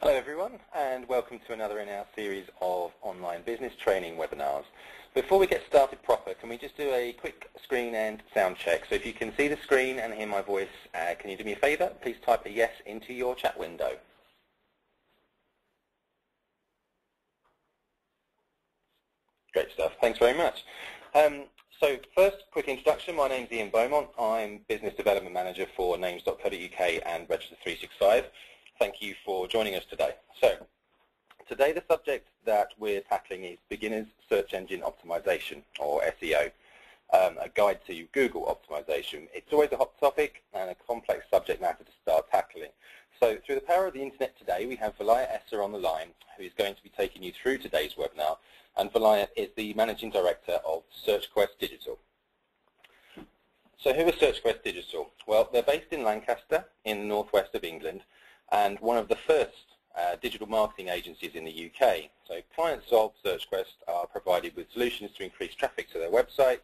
Hello everyone, and welcome to another in our series of online business training webinars. Before we get started proper, can we just do a quick screen and sound check? So if you can see the screen and hear my voice, can you do me a favour? Please type a yes into your chat window. Great stuff, thanks very much. So first, quick introduction. My name's Ian Beaumont. I'm Business Development Manager for names.co.uk and Register 365. Thank you for joining us today. So, today the subject that we're tackling is Beginner's Search Engine Optimization, or SEO, a guide to Google optimization. It's always a hot topic and a complex subject matter to start tackling. So, through the power of the internet today, we have Valaya Esser on the line, who is going to be taking you through today's webinar, and Valaya is the Managing Director of SearchQuest Digital. So, who is SearchQuest Digital? Well, they're based in Lancaster, in the northwest of England, and one of the first digital marketing agencies in the UK. So clients of SearchQuest are provided with solutions to increase traffic to their websites,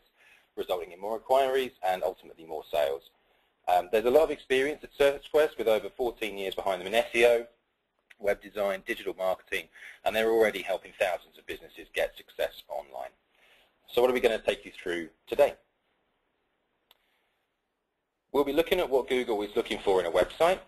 resulting in more inquiries and ultimately more sales. There's a lot of experience at SearchQuest with over 14 years behind them in SEO, web design, digital marketing, and they're already helping thousands of businesses get success online. So what are we going to take you through today? We'll be looking at what Google is looking for in a website,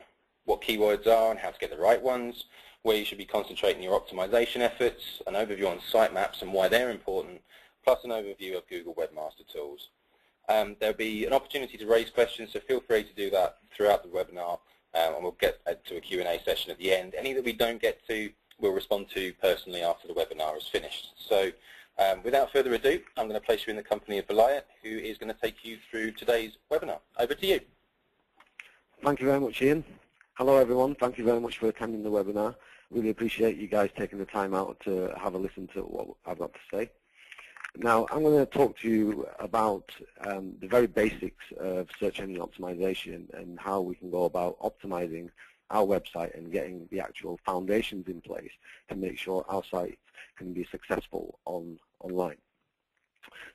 what keywords are and how to get the right ones, where you should be concentrating your optimization efforts, an overview on sitemaps and why they're important, plus an overview of Google WEBMASTER tools. There'll be an opportunity to raise questions, so feel free to do that throughout the webinar, and we'll get to a Q&A session at the end. Any that we don't get to, we'll respond to personally after the webinar is finished. So without further ado, I'm going to place you in the company of Valaya, who is going to take you through today's webinar. Over to you. Thank you very much, Ian. Hello everyone, thank you very much for attending the webinar. Really appreciate you guys taking the time out to have a listen to what I've got to say. Now I'm going to talk to you about the very basics of search engine optimization and how we can go about optimizing our website and getting the actual foundations in place to make sure our site can be successful online.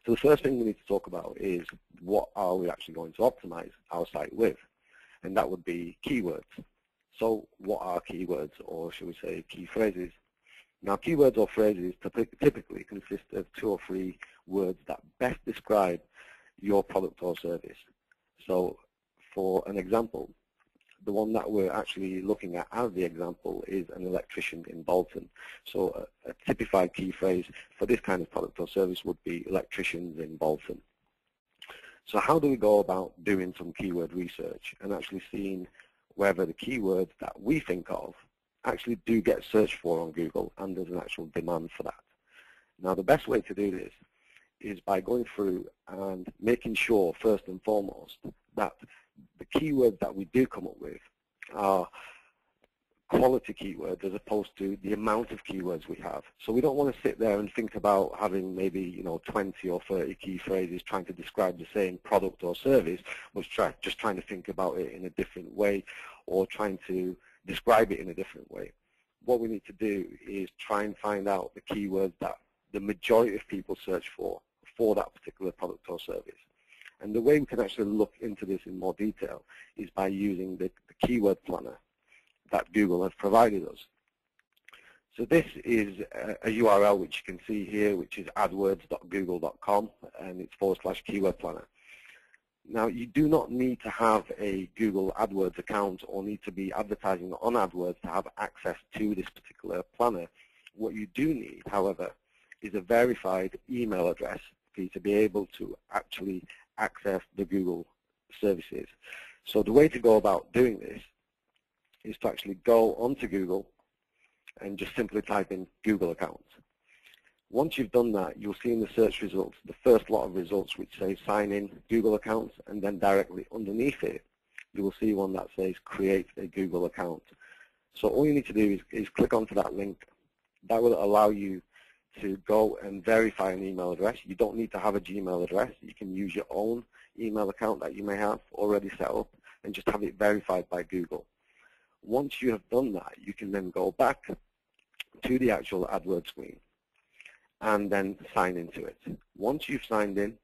So the first thing we need to talk about is what are we actually going to optimize our site with? And that would be keywords. So what are keywords, or should we say key phrases? Now keywords or phrases typically consist of 2 or 3 words that best describe your product or service. So for an example, the one that we're actually looking at as the example is an electrician in Bolton. So a typified key phrase for this kind of product or service would be electricians in Bolton. So how do we go about doing some keyword research and actually seeing whether the keywords that we think of actually do get searched for on Google and there's an actual demand for that? Now the best way to do this is by going through and making sure first and foremost that the keywords that we do come up with are quality keywords as opposed to the amount of keywords we have. So we don't want to sit there and think about having maybe 20 or 30 key phrases trying to describe the same product or service, but just trying to think about it in a different way or trying to describe it in a different way. What we need to do is try and find out the keywords that the majority of people search for that particular product or service. And the way we can actually look into this in more detail is by using the keyword planner that Google has provided us. So this is a URL which you can see here, which is adwords.google.com, and it's /keyword planner. Now you do not need to have a Google AdWords account or need to be advertising on AdWords to have access to this particular planner. What you do need, however, is a verified email address for you to be able to actually access the Google services. So the way to go about doing this is to actually go onto Google and just simply type in Google account. Once you've done that, you'll see in the search results the first lot of results which say sign in Google accounts, and then directly underneath it you will see one that says create a Google account. So all you need to do is click onto that link. That will allow you to go and verify an email address. You don't need to have a Gmail address. You can use your own email account that you may have already set up and just have it verified by Google. Once you have done that, you can then go back to the actual AdWords screen and then sign into it. Once you've signed in,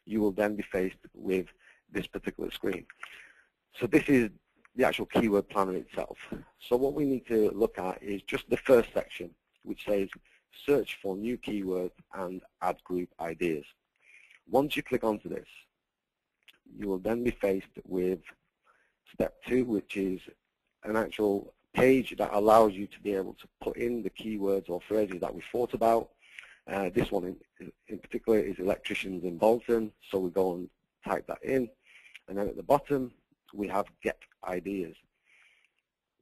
you will then be faced with this particular screen. So this is the actual keyword planner itself. So what we need to look at is just the first section, which says search for new keywords and add group ideas. Once you click onto this, you will then be faced with step 2, which is an actual page that allows you to be able to put in the keywords or phrases that we thought about. This one in particular is electricians in Bolton, so we go and type that in, and then at the bottom we have get ideas.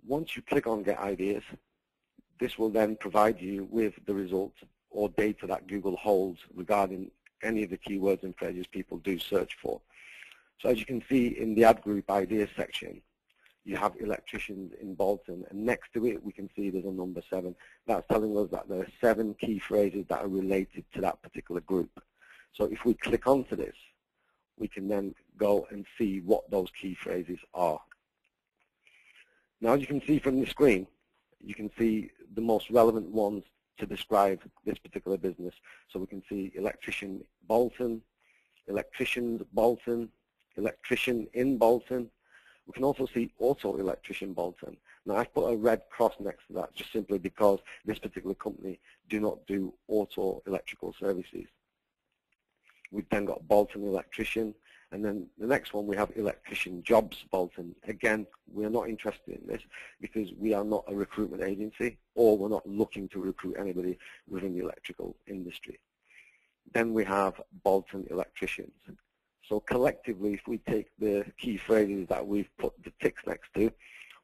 Once you click on get ideas, this will then provide you with the results or data that Google holds regarding any of the keywords and phrases people do search for. So as you can see in the add group ideas section, you have electricians in Bolton, and next to it we can see there's a number 7. That's telling us that there are 7 key phrases that are related to that particular group. So if we click onto this, we can then go and see what those key phrases are. Now, as you can see from the screen, you can see the most relevant ones to describe this particular business. So we can see electrician Bolton, electricians Bolton, electrician in Bolton. We can also see auto electrician Bolton. Now I've put a red cross next to that just simply because this particular company do not do auto electrical services. We've then got Bolton electrician, and then the next one we have electrician jobs Bolton. Again, we are not interested in this because we are not a recruitment agency, or we're not looking to recruit anybody within the electrical industry. Then we have Bolton electricians. So collectively, if we take the key phrases that we've put the ticks next to,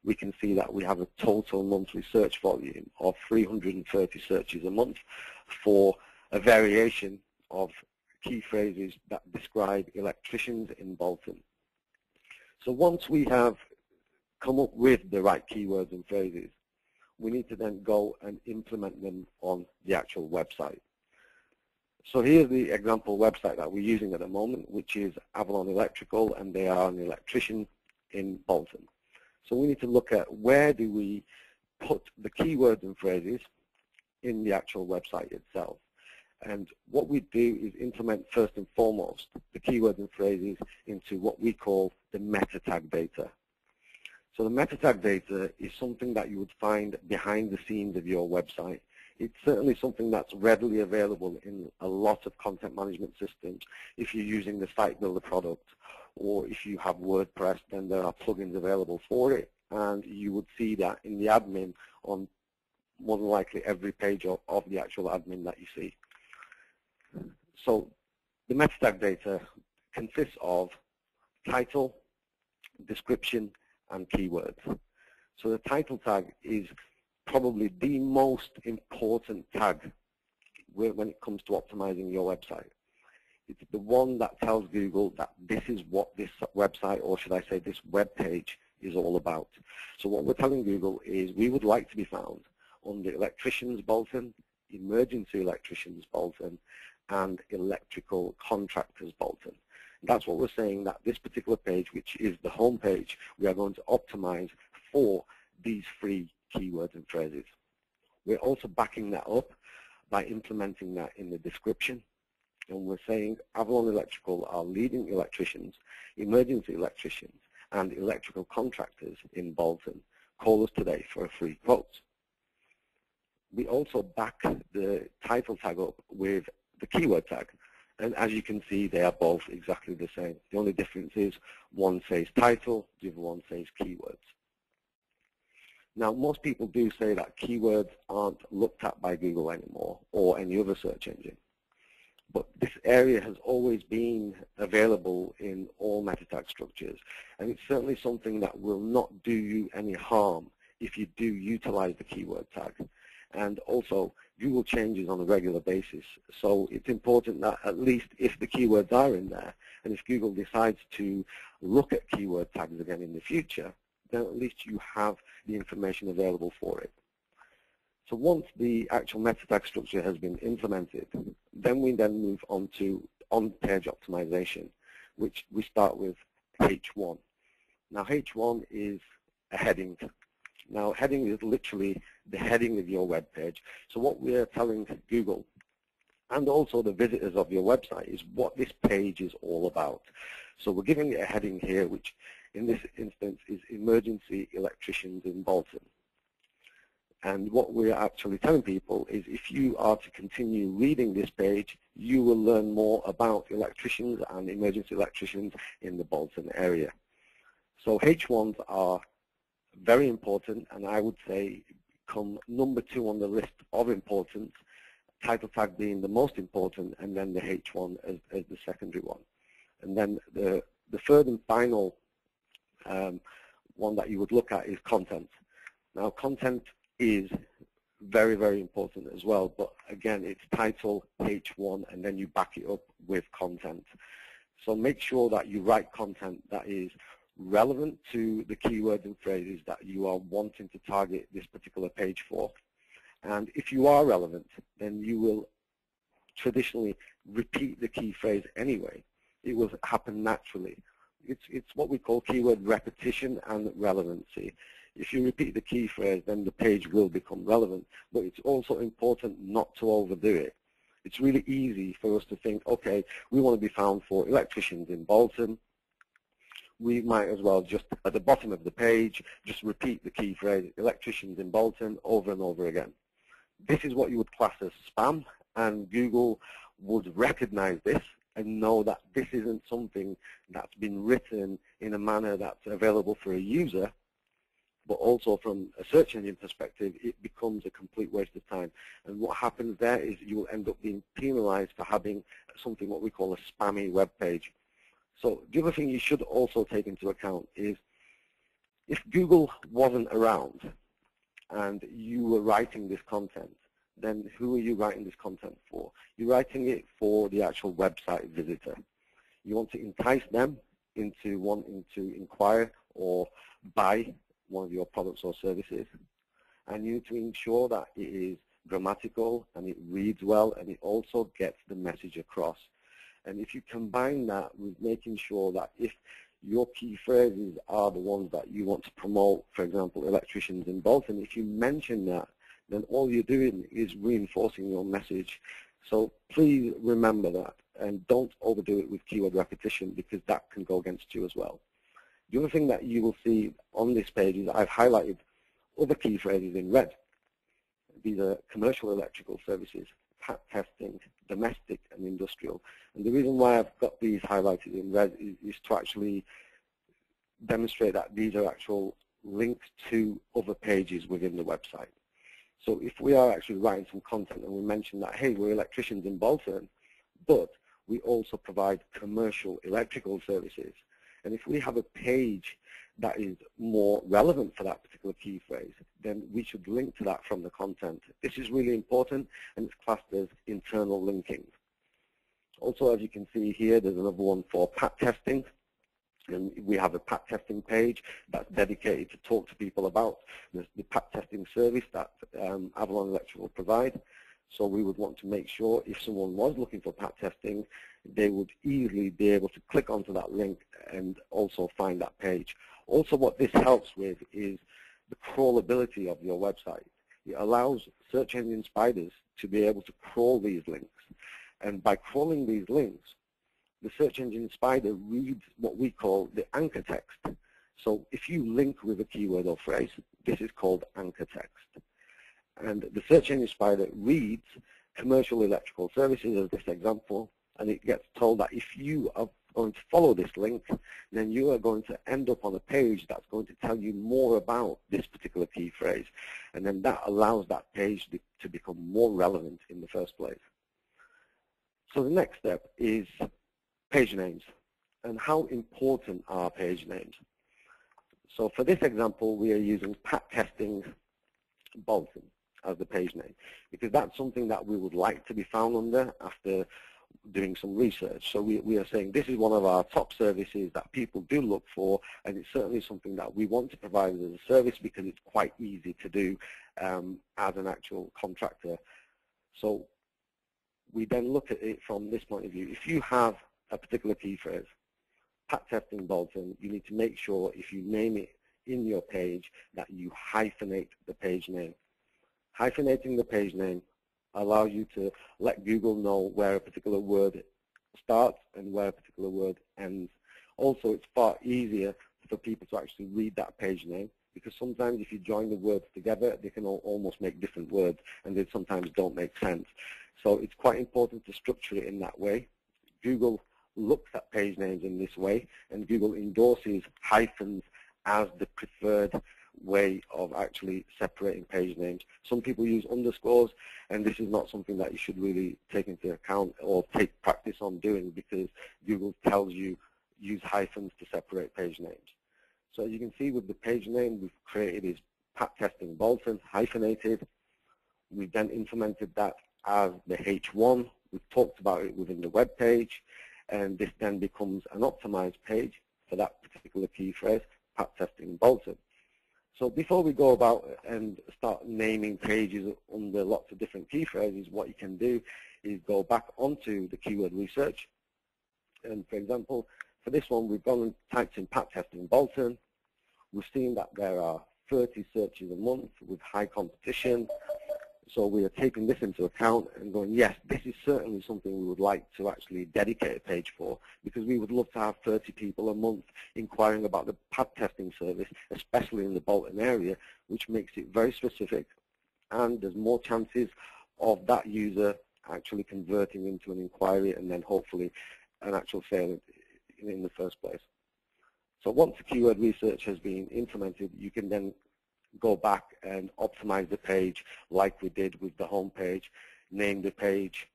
we can see that we have a total monthly search volume of 330 searches a month for a variation of key phrases that describe electricians in Bolton. So once we have come up with the right keywords and phrases, we need to then go and implement them on the actual website. So here's the example website that we're using at the moment, which is Avalon Electrical, and they are an electrician in Bolton. So we need to look at where do we put the keywords and phrases in the actual website itself. And what we do is implement first and foremost the keywords and phrases into what we call the meta tag data. So the meta tag data is something that you would find behind the scenes of your website. It's certainly something that's readily available in a lot of content management systems. If you're using the Site Builder product, or if you have WordPress, then there are plugins available for it, and you would see that in the admin on more than likely every page of the actual admin that you see. So the meta tag data consists of title, description, and keywords. So the title tag is probably the most important tag when it comes to optimizing your website. It's the one that tells Google that this is what this website, or should I say this web page, is all about. So what we're telling Google is we would like to be found under electricians Bolton, emergency electricians Bolton, and electrical contractors Bolton. That's what we're saying, that this particular page, which is the home page, we are going to optimize for these 3 keywords and phrases. We're also backing that up by implementing that in the description, and we're saying Avalon Electrical are leading electricians, emergency electricians, and electrical contractors in Bolton. Call us today for a free quote. We also back the title tag up with the keyword tag, and as you can see, they are both exactly the same. The only difference is one says title, the other one says keywords. Now, most people do say that keywords aren't looked at by Google anymore, or any other search engine. But this area has always been available in all meta tag structures, and it's certainly something that will not do you any harm if you do utilize the keyword tag. And also, Google changes on a regular basis, so it's important that at least if the keywords are in there, and if Google decides to look at keyword tags again in the future, then at least you have the information available for it. So once the actual meta tag structure has been implemented, then we move on to on-page optimization, which we start with H1. Now H1 is a heading. Now heading is literally the heading of your web page. So what we're telling Google and also the visitors of your website is what this page is all about. So we're giving it a heading here, which in this instance is Emergency Electricians in Bolton. And what we're actually telling people is if you are to continue reading this page, you will learn more about electricians and emergency electricians in the Bolton area. So H1s are very important, and I would say come number 2 on the list of importance, title tag being the most important, and then the H1 as the secondary one. And then the third and final one that you would look at is content. Now, content is very, very important as well, but again, it's title, H1, and then you back it up with content. So make sure that you write content that is relevant to the keywords and phrases that you are wanting to target this particular page for. And if you are relevant, then you will traditionally repeat the key phrase anyway. It will happen naturally. It's what we call keyword repetition and relevancy. If you repeat the key phrase, then the page will become relevant, but it's also important not to overdo it. It's really easy for us to think, okay, we want to be found for electricians in Bolton. We might as well just, at the bottom of the page, just repeat the key phrase, electricians in Bolton, over and over again. This is what you would class as spam, and Google would recognize this and know that this isn't something that's been written in a manner that's available for a user, but also from a search engine perspective, it becomes a complete waste of time. And what happens there is you will end up being penalized for having something what we call a spammy web page. So the other thing you should also take into account is if Google wasn't around and you were writing this content, then who are you writing this content for? You're writing it for the actual website visitor. You want to entice them into wanting to inquire or buy one of your products or services, and you need to ensure that it is grammatical and it reads well and it also gets the message across. And if you combine that with making sure that if your key phrases are the ones that you want to promote, for example, electricians in Bolton, if you mention that, then all you're doing is reinforcing your message. So please remember that, and don't overdo it with keyword repetition, because that can go against you as well. The other thing that you will see on this page is I've highlighted other key phrases in red. These are commercial electrical services, pat testing, domestic and industrial. And the reason why I've got these highlighted in red is to actually demonstrate that these are actual links to other pages within the website. So if we are actually writing some content and we mention that, hey, we're electricians in Bolton, but we also provide commercial electrical services, and if we have a page that is more relevant for that particular key phrase, then we should link to that from the content. This is really important, and it's classed as internal linking. Also, as you can see here, there's another one for pat testing. And we have a pat testing page that's dedicated to talk to people about the pat testing service that Avalon Electrical provide. So we would want to make sure if someone was looking for pat testing, they would easily be able to click onto that link and also find that page. Also, what this helps with is the crawlability of your website. It allows search engine spiders to be able to crawl these links. And by crawling these links, the search engine spider reads what we call the anchor text. So if you link with a keyword or phrase, this is called anchor text. And the search engine spider reads commercial electrical services as this example, and it gets told that if you are going to follow this link, then you are going to end up on a page that's going to tell you more about this particular key phrase. And then that allows that page to become more relevant in the first place. So the next step is page names. And how important are page names? So for this example, we are using pat testing Bolton as the page name, because that's something that we would like to be found under after doing some research. So we are saying this is one of our top services that people do look for, and it's certainly something that we want to provide as a service because it's quite easy to do as an actual contractor. So we then look at it from this point of view. If you have a particular key phrase, pat testing Bolton, you need to make sure if you name it in your page that you hyphenate the page name. Hyphenating the page name allow you to let Google know where a particular word starts and where a particular word ends. Also, it's far easier for people to actually read that page name, because sometimes if you join the words together, they can almost make different words, and they sometimes don't make sense. So it's quite important to structure it in that way. Google looks at page names in this way, and Google endorses hyphens as the preferred way of actually separating page names. Some people use underscores, and this is not something that you should really take into account or take practice on doing, because Google tells you use hyphens to separate page names. So as you can see with the page name we've created is Pat Testing Bolton, hyphenated. We've then implemented that as the H1. We've talked about it within the web page, and this then becomes an optimized page for that particular key phrase, Pat Testing Bolton. So before we go about and start naming pages under lots of different key phrases, what you can do is go back onto the keyword research. And for example, for this one, we've gone and typed in Pat Testing Bolton. We've seen that there are 30 searches a month with high competition. So we are taking this into account and going, yes, this is certainly something we would like to actually dedicate a page for, because we would love to have 30 people a month inquiring about the Pat testing service, especially in the Bolton area, which makes it very specific, and there's more chances of that user actually converting into an inquiry and then hopefully an actual sale in the first place. So once the keyword research has been implemented, you can then go back and optimize the page like we did with the home page, name the page.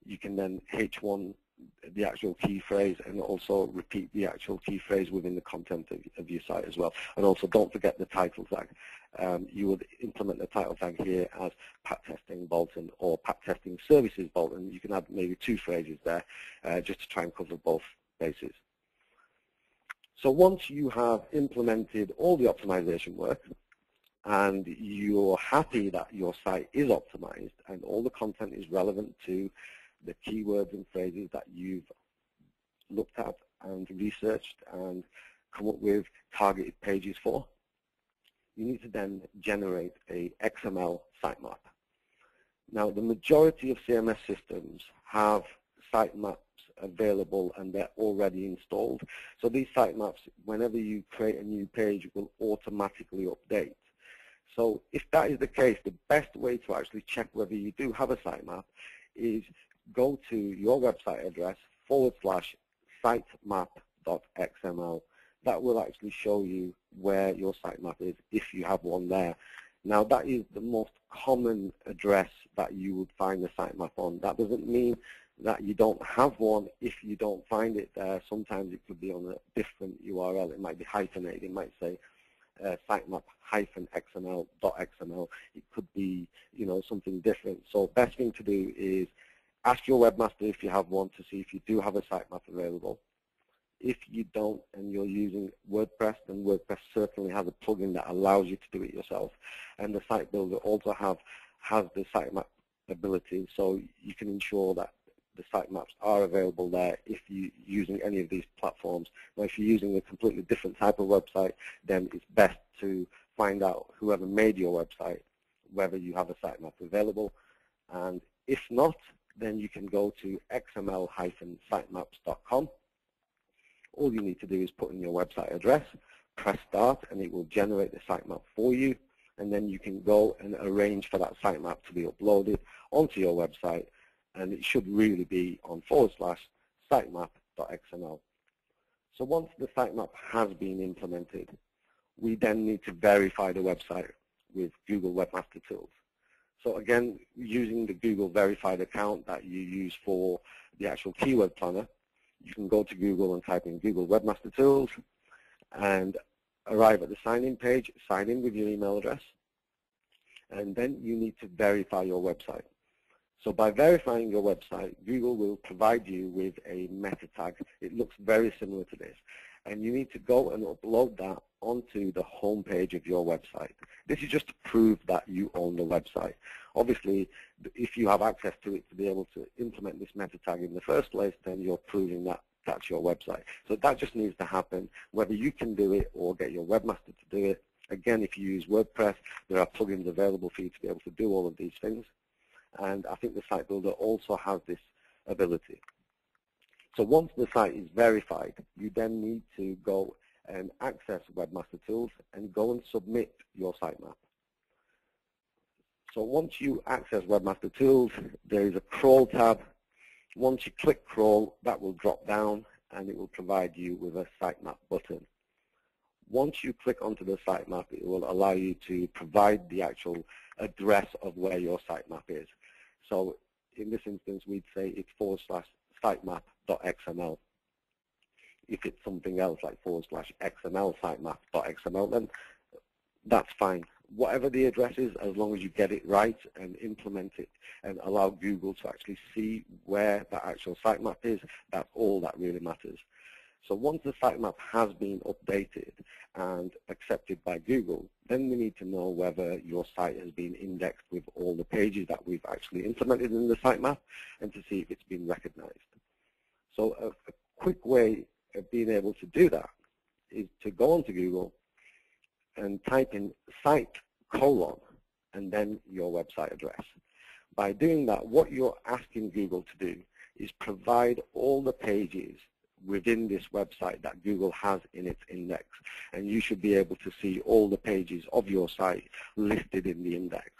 You can then H1 the actual key phrase and also repeat the actual key phrase within the content of your site as well. And also don't forget the title tag. You would implement the title tag here as Pat Testing Bolton or Pat Testing Services Bolton. You can add maybe 2 phrases there just to try and cover both bases. So once you have implemented all the optimization work, and you're happy that your site is optimized and all the content is relevant to the keywords and phrases that you've looked at and researched and come up with targeted pages for, you need to then generate a XML sitemap. Now, the majority of CMS systems have sitemaps available and they're already installed. So these sitemaps, whenever you create a new page, will automatically update. So if that is the case, the best way to actually check whether you do have a sitemap is go to your website address /sitemap.xml. That will actually show you where your sitemap is if you have one there. Now that is the most common address that you would find the sitemap on. That doesn't mean that you don't have one if you don't find it there. Sometimes it could be on a different URL. It might be hyphenated. It might say sitemap-xml.xml. It could be, something different. So best thing to do is ask your webmaster if you have one to see if you do have a sitemap available. If you don't and you're using WordPress, then WordPress certainly has a plugin that allows you to do it yourself. And the site builder also has the sitemap ability, so you can ensure that the sitemaps are available there if you're using any of these platforms. Now, if you're using a completely different type of website, then it's best to find out whoever made your website whether you have a sitemap available. And if not, then you can go to xml-sitemaps.com. All you need to do is put in your website address, press start, and it will generate the sitemap for you. And then you can go and arrange for that sitemap to be uploaded onto your website. And it should really be on /sitemap.xml. So once the sitemap has been implemented, we then need to verify the website with Google Webmaster Tools. So again, using the Google verified account that you use for the actual keyword planner, you can go to Google and type in Google Webmaster Tools and arrive at the sign-in page, sign in with your email address, and then you need to verify your website. So by verifying your website, Google will provide you with a meta tag. It looks very similar to this. And you need to go and upload that onto the home page of your website. This is just to prove that you own the website. Obviously, if you have access to it to be able to implement this meta tag in the first place, then you're proving that that's your website. So that just needs to happen, whether you can do it or get your webmaster to do it. Again, if you use WordPress, there are plugins available for you to be able to do all of these things. and I think the site builder also has this ability. So once the site is verified, you then need to go and access Webmaster Tools and go and submit your sitemap. So once you access Webmaster Tools, there is a crawl tab. Once you click crawl, that will drop down and it will provide you with a sitemap button. Once you click onto the sitemap, it will allow you to provide the actual address of where your sitemap is. So in this instance, we'd say it's /sitemap.xml. If it's something else like /xml sitemap.xml, then that's fine. Whatever the address is, as long as you get it right and implement it and allow Google to actually see where that actual sitemap is, that's all that really matters. So once the sitemap has been updated and accepted by Google, then we need to know whether your site has been indexed with all the pages that we've actually implemented in the sitemap and to see if it's been recognized. So a quick way of being able to do that is to go onto Google and type in site : and then your website address. By doing that, what you're asking Google to do is provide all the pages within this website that Google has in its index, and you should be able to see all the pages of your site listed in the index.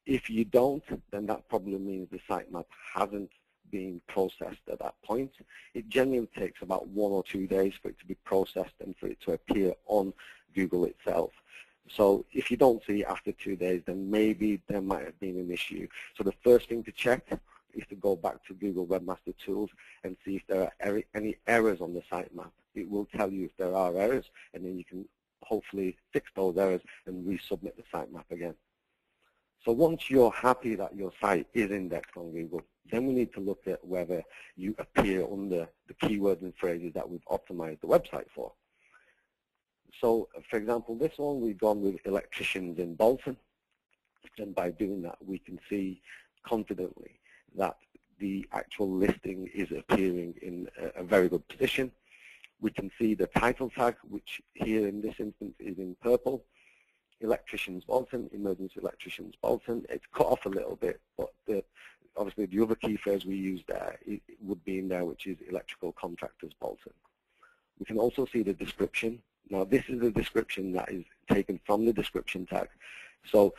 If you don't, then that probably means the sitemap hasn't been processed at that point. It generally takes about 1 or 2 days for it to be processed and for it to appear on Google itself. So if you don't see it after 2 days, then maybe there might have been an issue. So the first thing to check is to go back to Google Webmaster Tools and see if there are any errors on the sitemap. It will tell you if there are errors, and then you can hopefully fix those errors and resubmit the sitemap again. So once you're happy that your site is indexed on Google, then we need to look at whether you appear under the keywords and phrases that we've optimized the website for. So, for example, this one we've gone with electricians in Bolton, and by doing that we can see confidently that the actual listing is appearing in a very good position. We can see the title tag, which here in this instance is in purple. Electricians Bolton, emergency electricians Bolton. It's cut off a little bit, but obviously the other key phrase we use there it would be in there, which is electrical contractors Bolton. We can also see the description. Now this is the description that is taken from the description tag. So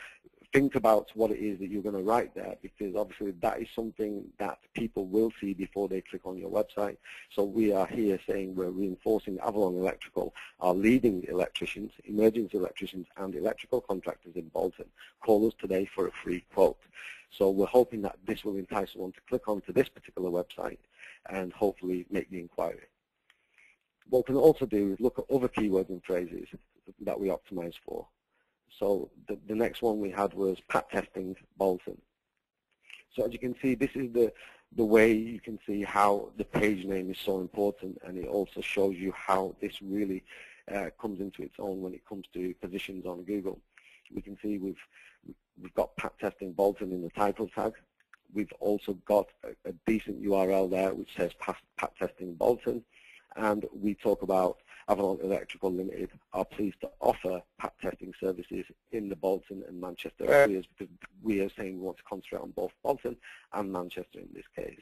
think about what it is that you're going to write there, because obviously that is something that people will see before they click on your website. So we are here saying we're reinforcing Avalon Electrical are leading electricians, emergency electricians and electrical contractors in Bolton. Call us today for a free quote. So we're hoping that this will entice someone to click onto this particular website and hopefully make the inquiry. What we can also do is look at other keywords and phrases that we optimize for. So the next one we had was pat testing Bolton. So as you can see, this is the way you can see how the page name is so important, and it also shows you how this really comes into its own when it comes to positions on Google. We can see we've got pat testing Bolton in the title tag. We've also got a decent URL there which says pat testing Bolton, and we talk about Avalon Electrical Limited are pleased to offer pat testing services in the Bolton and Manchester areas, because we are saying we want to concentrate on both Bolton and Manchester in this case.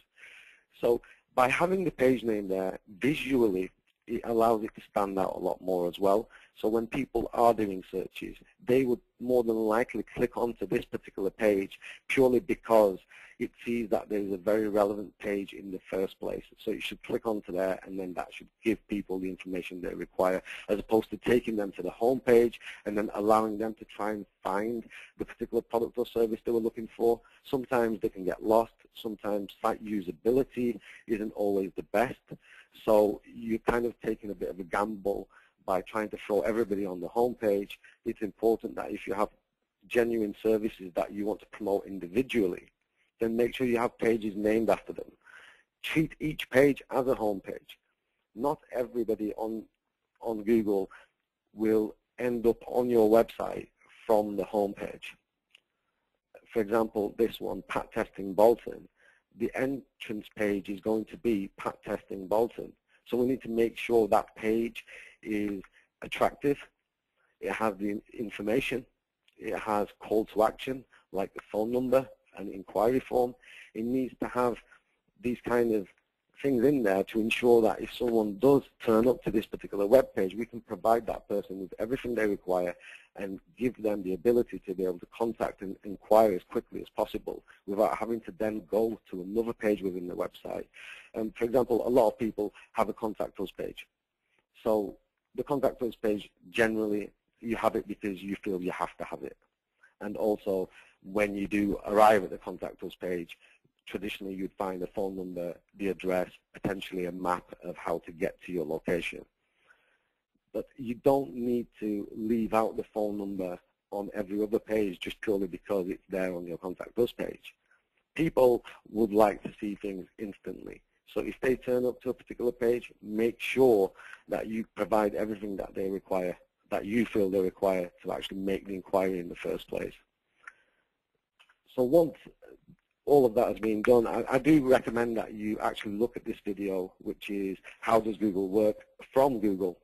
So by having the page name there, visually it allows it to stand out a lot more as well. So when people are doing searches, they would more than likely click onto this particular page purely because it sees that there is a very relevant page in the first place. So you should click onto there, and then that should give people the information they require, as opposed to taking them to the home page and then allowing them to try and find the particular product or service they were looking for. Sometimes they can get lost. Sometimes site usability isn't always the best. So you're kind of taking a bit of a gamble by trying to throw everybody on the home page. It's important that if you have genuine services that you want to promote individually, then make sure you have pages named after them. Treat each page as a home page. Not everybody on Google will end up on your website from the home page. For example, this one, Pat Testing Bolton, the entrance page is going to be Pat Testing Bolton. So we need to make sure that page is attractive, it has the information, it has call to action like the phone number, an inquiry form. It needs to have these kind of things in there to ensure that if someone does turn up to this particular web page, we can provide that person with everything they require and give them the ability to be able to contact and inquire as quickly as possible without having to then go to another page within the website. For example, a lot of people have a contact us page. So the contact us page, generally, you have it because you feel you have to have it. And also, when you do arrive at the contact us page, traditionally you'd find a phone number, the address, potentially a map of how to get to your location. But you don't need to leave out the phone number on every other page just purely because it's there on your Contact Us page. People would like to see things instantly. So if they turn up to a particular page, make sure that you provide everything that they require, that you feel they require to actually make the inquiry in the first place. So once all of that has been done, I do recommend that you actually look at this video, which is How Does Google Work from Google.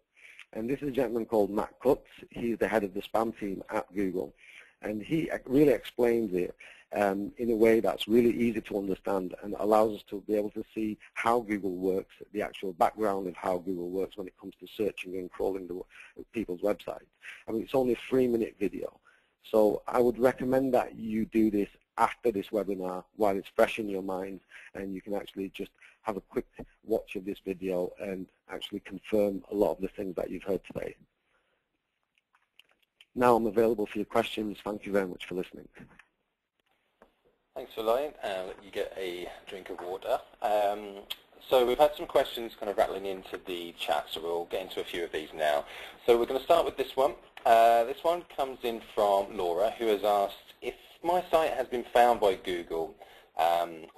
And this is a gentleman called Matt Cutts. He's the head of the spam team at Google. And he really explains it in a way that's really easy to understand and allows us to be able to see how Google works, the actual background of how Google works when it comes to searching and crawling the people's websites. I mean, it's only a 3-minute video. So I would recommend that you do this after this webinar while it's fresh in your mind, and you can actually just have a quick watch of this video and actually confirm a lot of the things that you've heard today. Now I'm available for your questions. Thank you very much for listening. Thanks for Lloyd. Let you get a drink of water. So we've had some questions kind of rattling into the chat, so we'll get into a few of these now. So we're going to start with this one. This one comes in from Laura, who has asked, if my site has been found by Google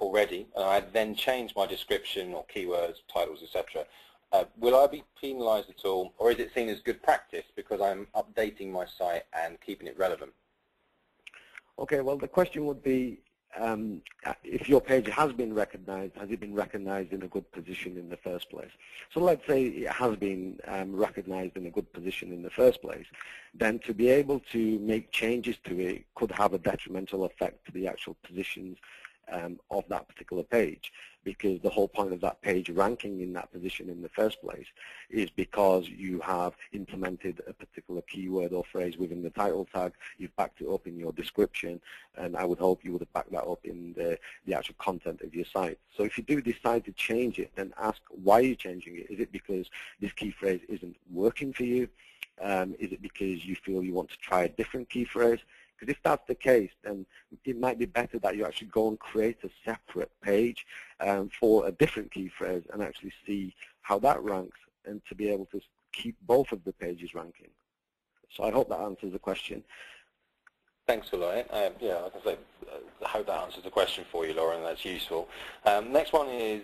already, and I then change my description or keywords, titles, etc., will I be penalised at all, or is it seen as good practice because I'm updating my site and keeping it relevant? Okay, well, the question would be, if your page has been recognized, has it been recognized in a good position in the first place? So let's say it has been recognized in a good position in the first place, then to be able to make changes to it could have a detrimental effect to the actual positions of that particular page, because the whole point of that page ranking in that position in the first place is because you have implemented a particular keyword or phrase within the title tag, you've backed it up in your description, and I would hope you would have backed that up in the actual content of your site. So if you do decide to change it, then ask why you're changing it. Is it because this key phrase isn't working for you? Is it because you feel you want to try a different key phrase? Because if that's the case, then it might be better that you actually go and create a separate page for a different key phrase and actually see how that ranks, and to be able to keep both of the pages ranking. So I hope that answers the question. Thanks for that. Yeah, like I say, I hope that answers the question for you, Laura, and that's useful. Next one is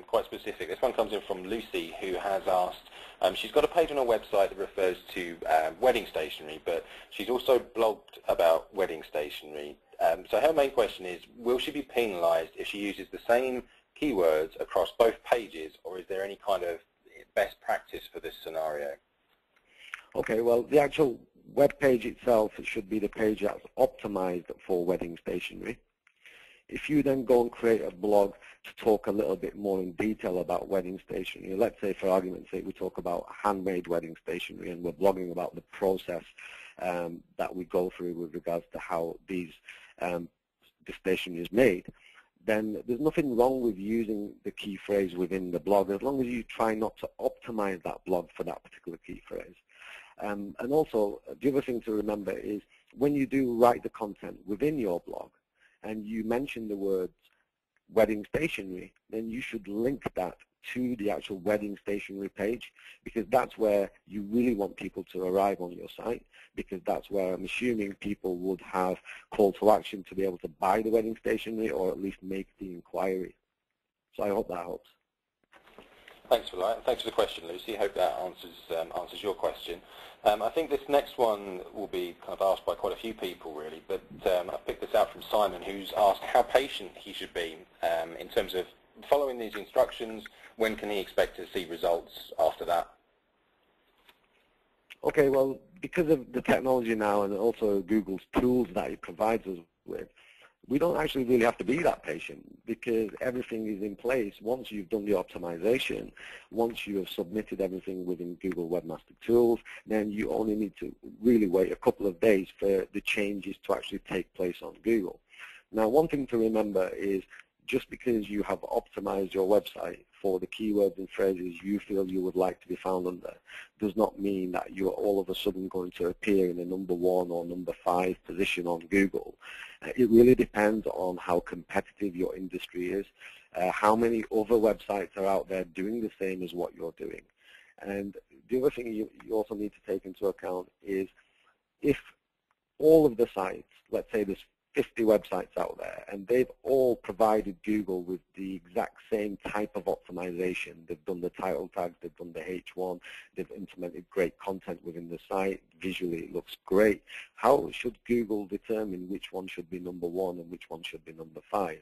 quite specific. This one comes in from Lucy, who has asked, she's got a page on her website that refers to wedding stationery, but she's also blogged about wedding stationery. So her main question is, will she be penalised if she uses the same keywords across both pages, or is there any kind of best practice for this scenario? Okay, well, the actual web page itself, it should be the page that's optimized for wedding stationery. If you then go and create a blog to talk a little bit more in detail about wedding stationery, let's say for argument's sake we talk about handmade wedding stationery, and we're blogging about the process that we go through with regards to how the stationery is made, then there's nothing wrong with using the key phrase within the blog, as long as you try not to optimize that blog for that particular key phrase. And also, the other thing to remember is when you do write the content within your blog and you mention the words wedding stationery, then you should link that to the actual wedding stationery page, because that's where you really want people to arrive on your site, because that's where I'm assuming people would have call to action to be able to buy the wedding stationery or at least make the inquiry. So I hope that helps. Thanks for that. Thanks for the question, Lucy. I hope that answers your question. I think this next one will be kind of asked by quite a few people, really, but I picked this out from Simon, who's asked how patient he should be in terms of following these instructions. When can he expect to see results after that? Okay, well, because of the technology now and also Google's tools that it provides us with, we don't actually really have to be that patient because everything is in place. Once you've done the optimization, once you have submitted everything within Google Webmaster Tools, then you only need to really wait a couple of days for the changes to actually take place on Google. Now, one thing to remember is just because you have optimized your website for the keywords and phrases you feel you would like to be found under does not mean that you're all of a sudden going to appear in a number 1 or number 5 position on Google. It really depends on how competitive your industry is, how many other websites are out there doing the same as what you're doing. And the other thing you also need to take into account is if all of the sites, let's say there's 50 websites out there, and they've all provided Google with the exact same type of optimization. They've done the title tags, they've done the H1, they've implemented great content within the site. Visually, it looks great. How should Google determine which one should be number 1 and which one should be number 5?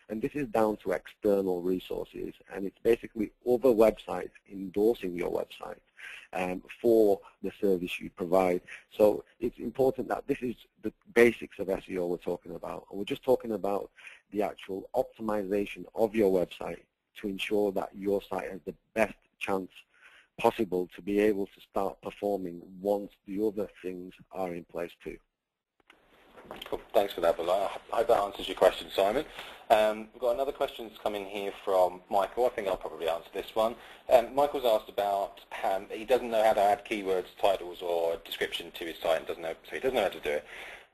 And this is down to external resources, and it's basically other websites endorsing your website for the service you provide. So it's important that this is the basics of SEO we're talking about. And we're just talking about the actual optimization of your website to ensure that your site has the best chance possible to be able to start performing once the other things are in place too. Cool. Thanks for that, Bilal. I hope that answers your question, Simon. We've got another question that's coming here from Michael. I think I'll probably answer this one. Michael's asked about he doesn't know how to add keywords, titles, or description to his site, and doesn't know, so he doesn't know how to do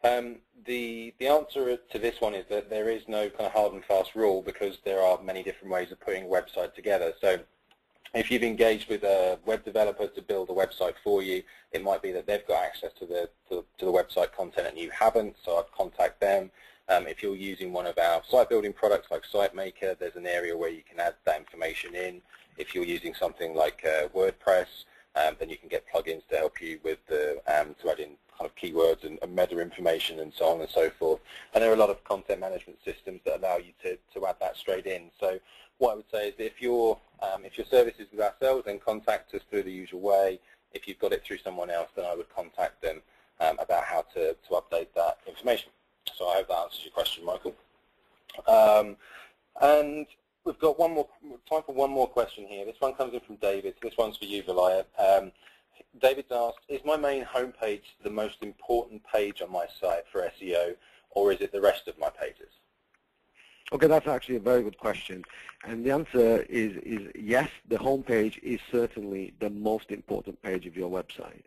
it. The answer to this one is that there is no kind of hard and fast rule because there are many different ways of putting a website together. So if you've engaged with a web developer to build a website for you, it might be that they've got access to the website content and you haven't, so I'd contact them. If you're using one of our site building products like SiteMaker, there's an area where you can add that information in. If you're using something like WordPress, then you can get plugins to help you with to add in kind of keywords and meta information and so on and so forth. And there are a lot of content management systems that allow you to add that straight in. So what I would say is if your service is with ourselves, then contact us through the usual way. If you've got it through someone else, then I would contact them about how to update that information. So I hope that answers your question, Michael. And we've got time for one more question here. This one comes in from David. This one's for you, Valaya. David's asked, is my main homepage the most important page on my site for SEO, or is it the rest of my pages? Okay, that's actually a very good question. And the answer is yes, the homepage is certainly the most important page of your website.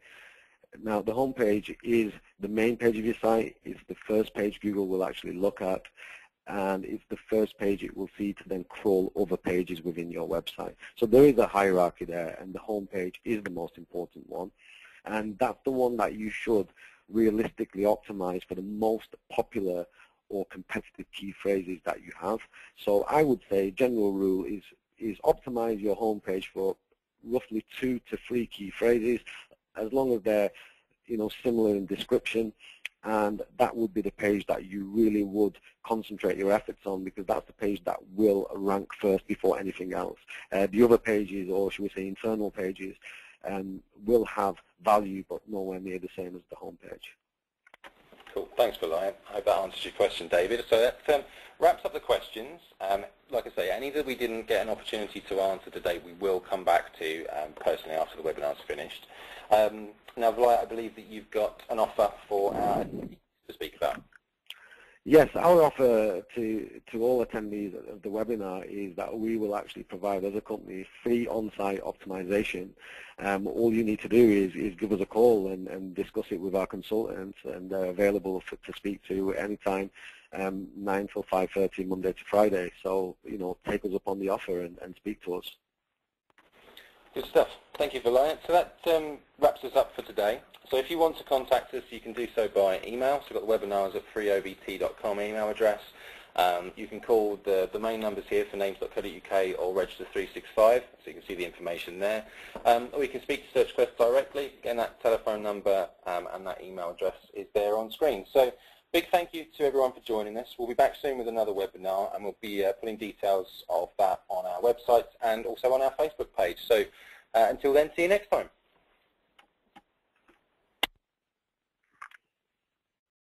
Now, the homepage is the main page of your site. It's the first page Google will actually look at, and it's the first page it will see to then crawl other pages within your website. So there is a hierarchy there, and the homepage is the most important one. And that's the one that you should realistically optimize for the most popular or competitive key phrases that you have. So I would say general rule is optimize your homepage for roughly 2 to 3 key phrases, as long as they're similar in description, and that would be the page that you really would concentrate your efforts on, because that's the page that will rank first before anything else. The other pages, or should we say internal pages, will have value but nowhere near the same as the homepage. Cool. Thanks, Bilal. I hope that answers your question, David. So that wraps up the questions. Like I say, any that we didn't get an opportunity to answer today, we will come back to personally after the webinar's finished. Now, Bilal, I believe that you've got an offer for our attendees to speak about. Yes, our offer to all attendees of the webinar is that we will actually provide, as a company, free on-site optimization. All you need to do is give us a call and discuss it with our consultants, and they're available to speak to anytime, 9 till 5:30, Monday to Friday. So, take us up on the offer and speak to us. Good stuff. Thank you, Valaya. So that wraps us up for today. So if you want to contact us, you can do so by email. So we've got the webinars at freeovt.com email address. You can call the main numbers here for names.co.uk or register 365, so you can see the information there. Or you can speak to SearchQuest directly. Again, that telephone number and that email address is there on screen. So big thank you to everyone for joining us. We'll be back soon with another webinar, and we'll be putting details of that on our website and also on our Facebook page. So until then, see you next time.